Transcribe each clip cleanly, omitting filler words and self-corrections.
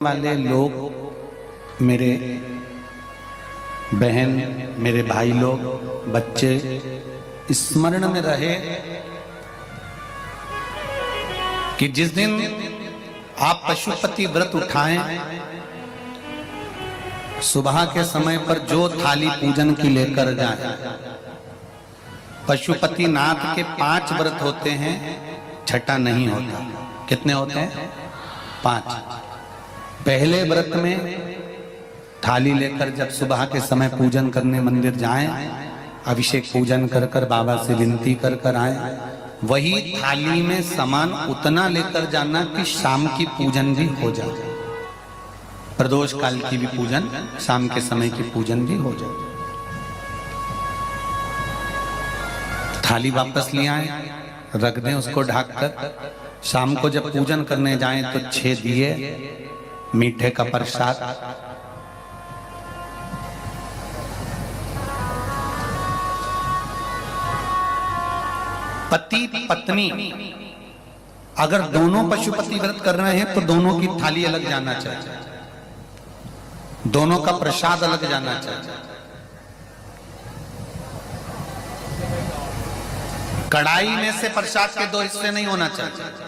वाले लोग, मेरे बहन, मेरे भाई लोग, बच्चे स्मरण में रहे कि जिस दिन आप पशुपति व्रत उठाएं, सुबह के समय पर जो थाली पूजन की लेकर जाए। पशुपति नाथ के 5 व्रत होते हैं, छठा नहीं होता। कितने होते हैं? 5। पहले व्रत में थाली लेकर जब सुबह के समय पूजन करने मंदिर जाएं, अभिषेक पूजन कर कर बाबा से विनती कर कर आए। वही थाली में सामान उतना लेकर जाना कि शाम की पूजन भी हो जाए, प्रदोष काल की भी पूजन, शाम के समय की पूजन भी हो जाए। थाली वापस ले आए, रख दें उसको ढक कर। शाम को जब पूजन करने जाएं तो 6 दिए, मीठे का प्रसाद, पति पत्नी अगर दोनों पशुपति व्रत कर रहे हैं तो दोनों की थाली अलग जाना चाहिए, दोनों का प्रसाद अलग जाना चाहिए। कढ़ाई में से प्रसाद के 2 हिस्से नहीं होना चाहिए।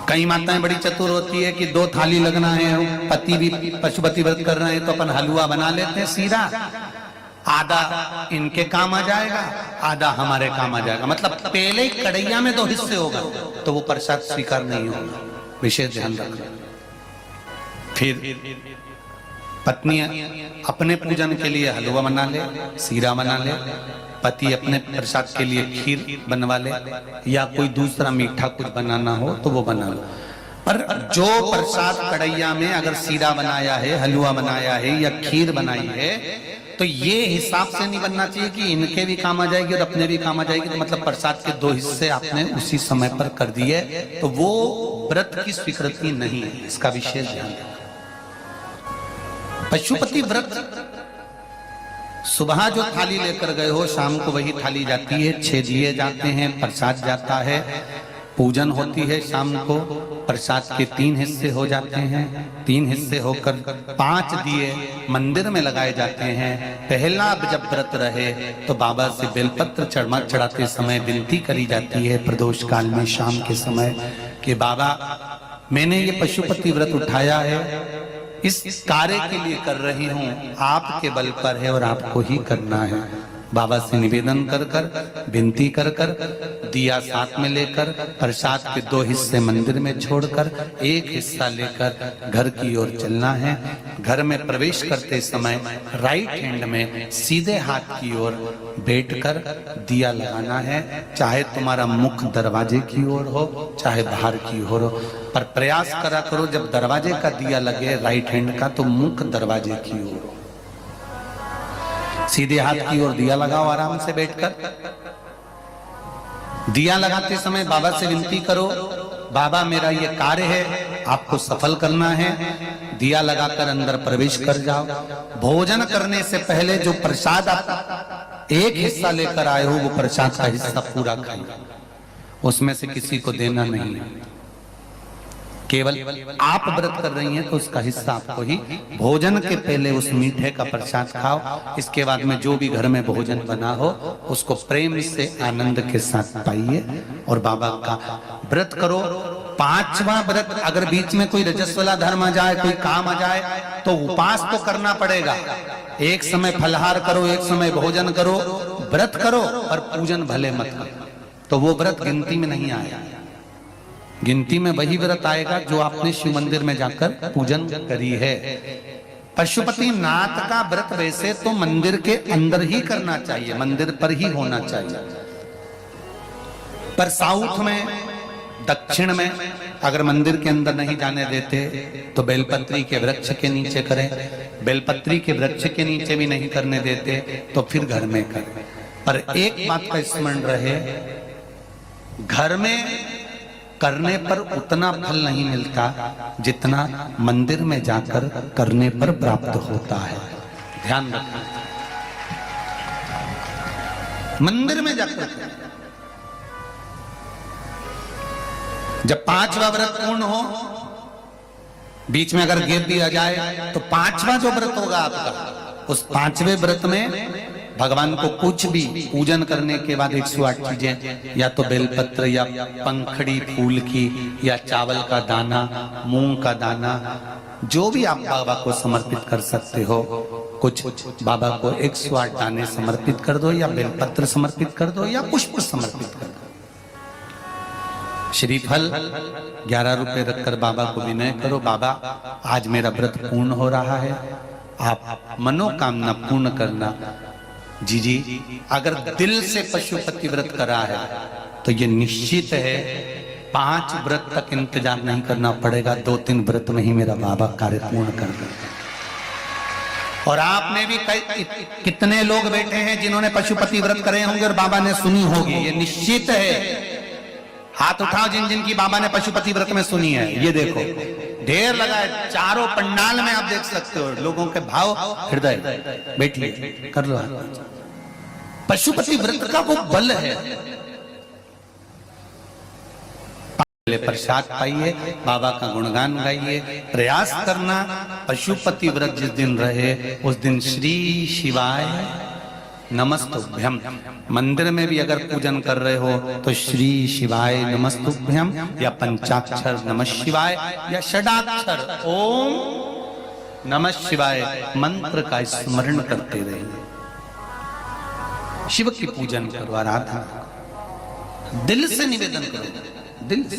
कई माताएं बड़ी चतुर होती है कि 2 थाली लगना है, पति भी पशुपति व्रत कर रहे हैं तो अपन हलवा बना लेते हैं सीधा, आधा इनके काम आ जाएगा, आधा हमारे काम आ जाएगा। मतलब पहले ही कढ़ैया में 2 हिस्से होगा तो वो प्रसाद स्वीकार नहीं होगा। विशेष ध्यान रखना। फिर पत्नी अपने पूजन के लिए हलवा बना ले, सीरा बना ले, पति अपने प्रसाद के लिए खीर बनवा ले, या कोई दूसरा मीठा कुछ बनाना हो तो वो बना लो। पर जो प्रसाद कढ़ैया में अगर सीरा बनाया है, हलवा बनाया है या खीर बनाई है, तो ये हिसाब से नहीं बनना चाहिए कि इनके भी काम आ जाएगी और अपने भी काम आ जाएगी। तो मतलब प्रसाद के 2 हिस्से आपने उसी समय पर कर दिए तो वो व्रत की स्वीकृति नहीं है। इसका विशेष ध्यान रखना। पशुपति व्रत सुबह जो थाली लेकर गए हो, शाम को वही थाली जाती है, 6 दिए जाते हैं, प्रसाद जाता है, पूजन होती है। शाम को प्रसाद के 3 हिस्से हो जाते हैं, 3 हिस्से होकर 5 दिए मंदिर में लगाए जाते हैं। पहला जब व्रत रहे तो बाबा से बेलपत्र चढ़ाते समय विनती करी जाती है प्रदोष काल में शाम के समय कि बाबा मैंने ये पशुपति व्रत उठाया है, इस कार्य के लिए कर रही हूं, आपके बल पर है और आपको ही करना है। बाबा से निवेदन कर कर, विनती कर कर, दिया साथ में लेकर, प्रसाद के 2 हिस्से मंदिर में छोड़कर 1 हिस्सा लेकर घर की ओर चलना है। घर में प्रवेश करते समय राइट हैंड में सीधे हाथ की ओर बैठकर दिया लगाना है। चाहे तुम्हारा मुख दरवाजे की ओर हो, चाहे बाहर की ओर हो, पर प्रयास करा करो जब दरवाजे का दिया लगे राइट हैंड का तो मुख दरवाजे की ओर हो। सीधे हाथ की ओर दिया लगाओ, आराम से बैठकर। दिया लगाते समय बाबा से विनती करो, बाबा मेरा ये कार्य है, आपको सफल करना है। दिया लगाकर अंदर प्रवेश कर जाओ। भोजन करने से पहले जो प्रसाद आप 1 हिस्सा लेकर आए हो, वो प्रसाद का हिस्सा पूरा खाइए, उसमें से किसी को देना नहीं है। केवल आप व्रत कर रही हैं तो उसका हिस्सा आपको ही। भोजन के पहले उस मीठे का प्रसाद खाओ। इसके बाद में जो भी घर में भोजन बना हो उसको प्रेम से आनंद के साथ पाइए और बाबा का व्रत करो। 5वां व्रत अगर बीच में कोई रजस्वला धर्म आ जाए, कोई काम आ जाए तो उपास तो करना पड़ेगा। एक समय फलहार करो, एक समय भोजन करो, व्रत करो और पूजन भले मत करो। तो वो व्रत गिनती में नहीं आया। गिनती में वही व्रत आएगा जो आपने शिव मंदिर में जाकर पूजन करी है। पशुपति नाथ का व्रत वैसे तो मंदिर के अंदर ही करना चाहिए, मंदिर पर ही होना चाहिए। पर साउथ में, दक्षिण में अगर मंदिर के अंदर नहीं जाने देते तो बेलपत्री के वृक्ष के नीचे करें। बेलपत्री के वृक्ष के नीचे भी नहीं करने देते तो फिर घर में करें। पर एक बात का स्मरण रहे, घर में करने पर उतना फल नहीं मिलता जितना मंदिर में जाकर करने पर प्राप्त होता है। ध्यान रखना। मंदिर में जाकर जब 5वां व्रत पूर्ण हो बीच में अगर गैप दिया जाए तो पांचवा जो व्रत होगा आपका, उस पांचवें व्रत में भगवान को कुछ भी पूजन करने के बाद 108 चीजें, या तो बेलपत्र या पंखड़ी फूल की या चावल का दाना, मूंग का दाना, जो भी आप बाबा को समर्पित कर सकते हो, कुछ बाबा को 108 दाने समर्पित कर दो, या बेलपत्र समर्पित कर दो, या पुष्प समर्पित कर दो। श्रीफल 11 रुपए रखकर बाबा को विनय करो, बाबा आज मेरा व्रत पूर्ण हो रहा है, आप मनोकामना पूर्ण करना। जी अगर दिल से पशुपति व्रत करा है तो ये निश्चित है 5 व्रत तक इंतजार नहीं करना पड़ेगा, 2-3 व्रत में ही मेरा बाबा कार्य पूर्ण कर देगा। और आपने भी कितने लोग बैठे हैं जिन्होंने पशुपति व्रत करे होंगे और बाबा ने सुनी होगी, ये निश्चित है। हाथ उठाओ जिन जिन की बाबा ने पशुपति व्रत में सुनी है। ये देखो ढेर लगा है, चारों पंडाल में आप देख सकते हो लोगों के भाव हृदय। बैठिए, कर लो। पशुपति व्रत का वो बल है। पहले प्रसाद पाइए, बाबा का गुणगान गाइए, प्रयास करना पशुपति व्रत जिस दिन रहे उस दिन श्री शिवाय नमस्तुभ्यम। मंदिर में भी अगर पूजन कर रहे हो तो श्री शिवाय नमस्तुभ्यम या पंचाक्षर नमः शिवाय या षडाक्षर ओम नमः शिवाय मंत्र का स्मरण करते रहिए। शिव की पूजन करो, आराधना दिल से निवेदन करो, दिल से।